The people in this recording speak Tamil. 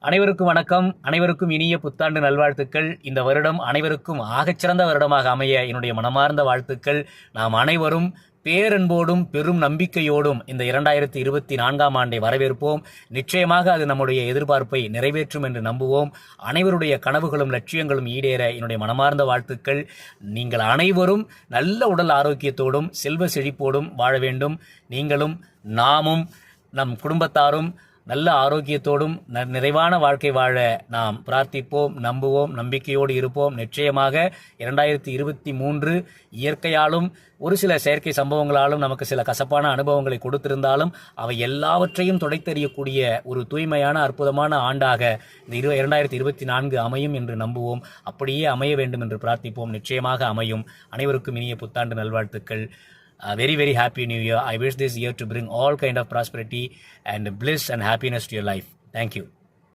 அனைவருக்கும் வணக்கம். அனைவருக்கும் இனிய புத்தாண்டு நல்வாழ்த்துக்கள். இந்த வருடம் அனைவருக்கும் ஆகச்சிறந்த வருடமாக அமைய என்னுடைய மனமார்ந்த வாழ்த்துக்கள். நாம் அனைவரும் பேரன்போடும் பெரும் நம்பிக்கையோடும் இந்த 2024ஆம் ஆண்டை வரவேற்போம். நிச்சயமாக அது நம்முடைய எதிர்பார்ப்பை நிறைவேற்றும் என்று நம்புவோம். அனைவருடைய கனவுகளும் லட்சியங்களும் ஈடேற என்னுடைய மனமார்ந்த வாழ்த்துக்கள். நீங்கள் அனைவரும் நல்ல உடல் ஆரோக்கியத்தோடும் செல்வ செழிப்போடும் வாழ வேண்டும். நீங்களும் நாமும் நம் குடும்பத்தாரும் நல்ல ஆரோக்கியத்தோடும் நிறைவான வாழ்க்கை வாழ நாம் பிரார்த்திப்போம், நம்புவோம், நம்பிக்கையோடு இருப்போம். நிச்சயமாக 2023 இயற்கையாலும் ஒரு சில செயற்கை சம்பவங்களாலும் நமக்கு சில கசப்பான அனுபவங்களை கொடுத்திருந்தாலும் அவை எல்லாவற்றையும் துடைத்தெறியக்கூடிய ஒரு தூய்மையான அற்புதமான ஆண்டாக இந்த 2024 அமையும் என்று நம்புவோம். அப்படியே அமைய வேண்டும் என்று பிரார்த்திப்போம். நிச்சயமாக அமையும். அனைவருக்கும் இனிய புத்தாண்டு நல்வாழ்த்துக்கள். Very happy new year. I wish this year to bring all kind of prosperity and bliss and happiness to your life. Thank you.